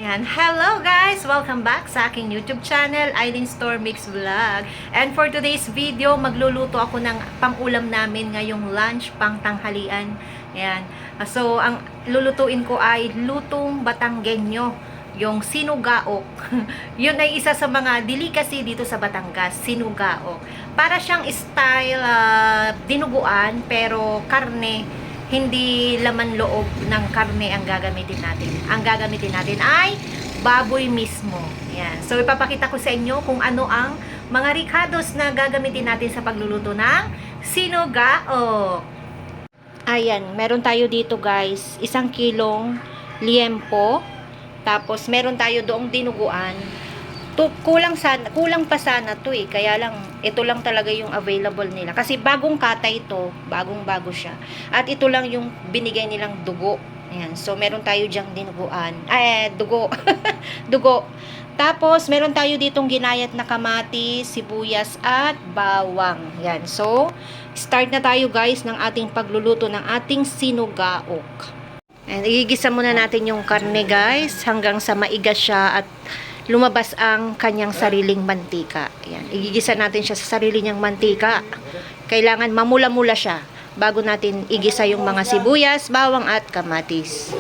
Yan. Hello guys! Welcome back sa aking YouTube channel, Eileen Store Mix Vlog. And for today's video, magluluto ako ng pang-ulam namin ngayong lunch, pang tanghalian. Yan. So, ang lulutuin ko ay lutong Batanggenyo, yung sinugaok. Yun ay isa sa mga delicacy dito sa Batangas, sinugaok. Para siyang style dinuguan, pero karne, hindi laman loob ng karne ang gagamitin natin. Ang gagamitin natin ay baboy mismo. Yan. So, ipapakita ko sa inyo kung ano ang mga ricados na gagamitin natin sa pagluluto ng sinugaok. Ayan, meron tayo dito guys, 1 kilong liempo. Tapos, meron tayo doong dinuguan. Kulang pa sana to eh. Kaya lang, ito lang talaga yung available nila. Kasi bagong kata ito, bagong-bago siya. At ito lang yung binigay nilang dugo. Ayan. So, meron tayo dyang dinuguan. Dugo. Dugo. Tapos, meron tayo ditong ginayat na kamatis, sibuyas, at bawang. Ayan. So, start na tayo guys ng ating pagluluto ng ating sinugaok. And igigisa muna natin yung karne guys hanggang sa maigas siya at lumabas ang kanyang sariling mantika. Ayan. Igigisa natin siya sa sarili niyang mantika. Kailangan mamula-mula siya bago natin igisa yung mga sibuyas, bawang at kamatis.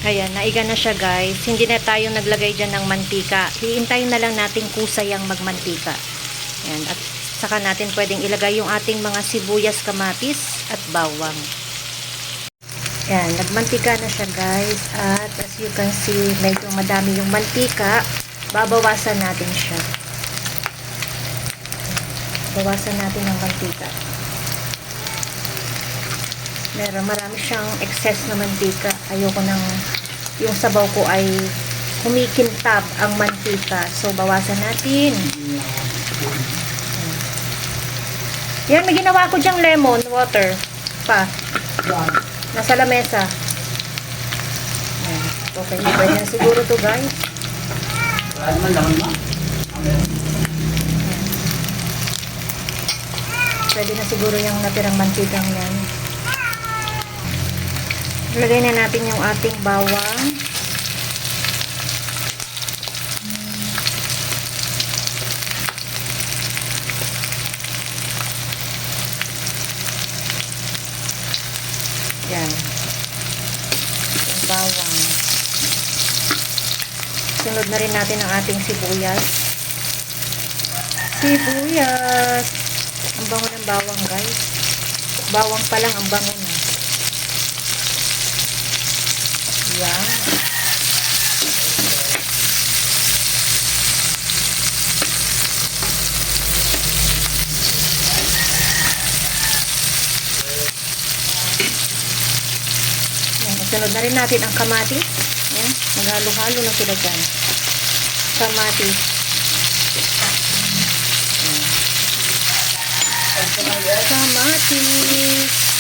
Ayan, naiga na siya guys. Hindi na tayo naglagay dyan ng mantika. Hiintayin na lang natin kusayang magmantika. Ayan, at saka natin pwedeng ilagay yung ating mga sibuyas, kamatis at bawang. Ayan, nagmantika na siya guys. At as you can see, medyo madami yung mantika. Babawasan natin siya. Bawasan natin ang mantika. Marami siyang excess na mantika. Ayoko nang yung sabaw ko ay kumikintab ang mantika. So, bawasan natin. Yan, may ginawa ko dyang lemon water pa. Nasa lamesa. Okay, pwede na siguro to guys. Pwede na siguro yung natirang mantikang yan. Lagay na natin yung ating bawang. Yan. Yung bawang. Sunod na rin natin ang ating sibuyas. Sibuyas. Ang bango ng bawang guys. Bawang pa lang ang bango na. Yan. Sunod na rin natin ang kamatis. Yan. Maghalo-halo na sila dyan. Kamatis. Kamatis.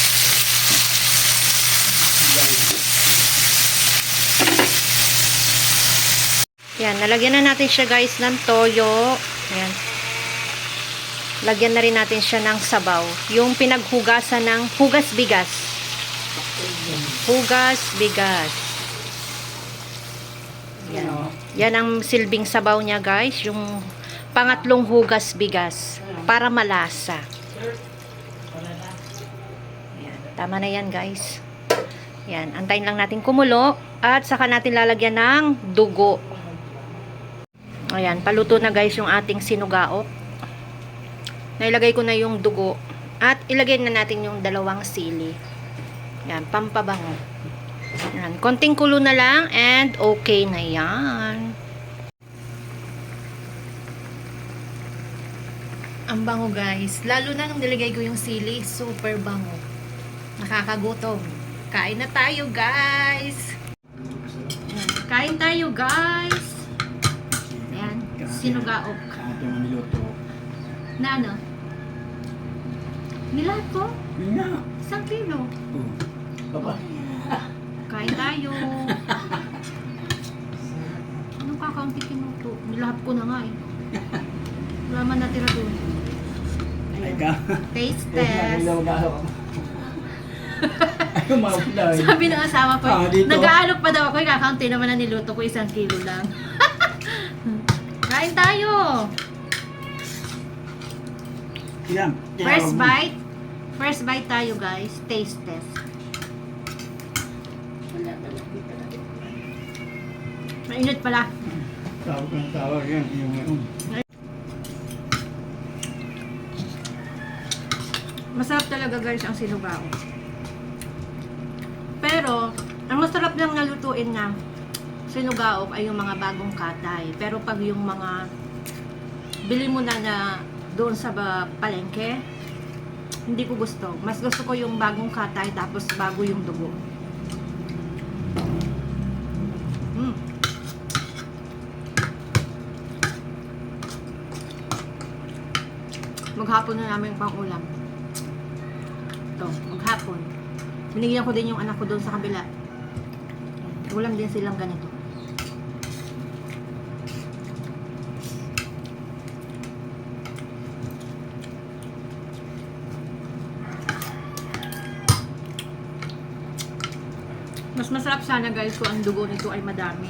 Yan, nalagyan na natin siya guys ng toyo. Yan. Lagyan na rin natin siya ng sabaw. Yung pinaghugasan ng hugas bigas. Hugas bigas. Yan. Yan ang silbing sabaw niya guys. Yung pangatlong hugas bigas. Para malasa. Yan. Tama na yan guys. Yan. Antayin lang natin kumulo. At saka natin lalagyan ng dugo. Ayan, paluto na guys yung ating sinugaok. Nailagay ko na yung dugo. At ilagay na natin yung 2 sili. Ayan, pampabango. Ayan, konting kulo na lang and okay na yan. Ang bango guys. Lalo na nung nilagay ko yung sili, super bango. Nakakagutom. Kain na tayo guys. Kain tayo guys. Ayan, sinugaok. Ito yung niluto. Na ano? Nilahat ko? Yun nga. 1 kilo. Papa. Kain tayo. Anong kakaunti kinuto? Nilahat ko na nga eh. Wala man natira doon. Ay ka. Taste Yes, test. nagilawag-alok. Ay, umawag. Sabi ng asawa ko, Dito. nag-aalok pa daw ako, kakaunti naman na niluto ko 1 kilo lang. Kain tayo! Yan. First bite. First bite tayo guys. Taste test. Mainit pala. Tawag ng tawag yan. Yung Masarap talaga guys ang sinugao. Pero, ang masarap lang nalutuin na sinugao ay yung mga bagong katay. Pero pag yung mga bili mo na doon sa palengke, hindi ko gusto. Mas gusto ko yung bagong katay tapos bago yung dugo. Maghapon na namin pang ulam. Ito, maghapon. Binigyan ko din yung anak ko doon sa kabila. Ulam din silang ganito. Mas masarap sana guys kung ang dugo nito ay madami.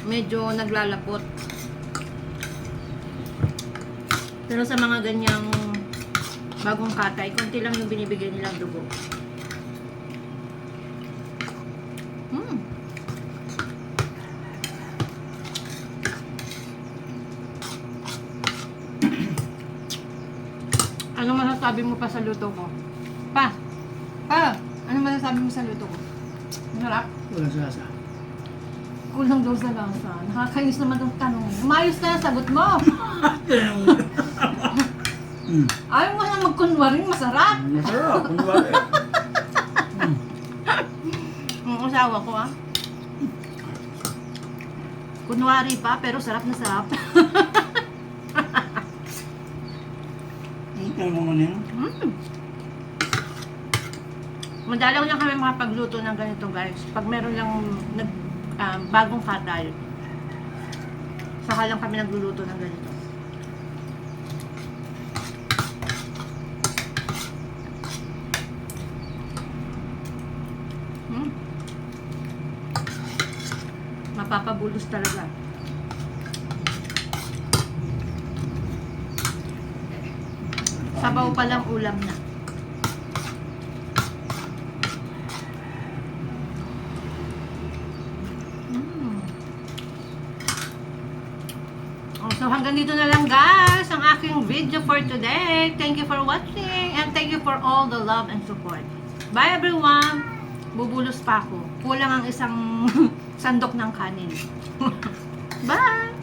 Medyo naglalapot. Pero sa mga ganyang bagong katay, konti lang yung binibigay nilang dugo. Ano masasabi mo pa sa luto ko? Pa! Ano masasabi mo sa luto ko? Masarap? walang sasa. Kulang daw sa lasa. Nakakainis naman itong tanong. Umayos na, sagot mo! Ayaw mo na magkunwaring masarap! Masarap. Kunwari. Ang asawa ko kunwari pa, pero sarap na sarap. Ito naman yun. Madalang lang kami makapagluto ng ganito guys. Pag meron lang bagong katay, saka lang kami nagluluto ng ganito. Mapapabulos talaga. Sabaw pa lang ulam na. So hanggang dito na lang guys ang aking video for today. Thank you for watching and thank you for all the love and support. Bye everyone! Bubulos pa ako. Kulang ang isang sandok ng kanin. Bye!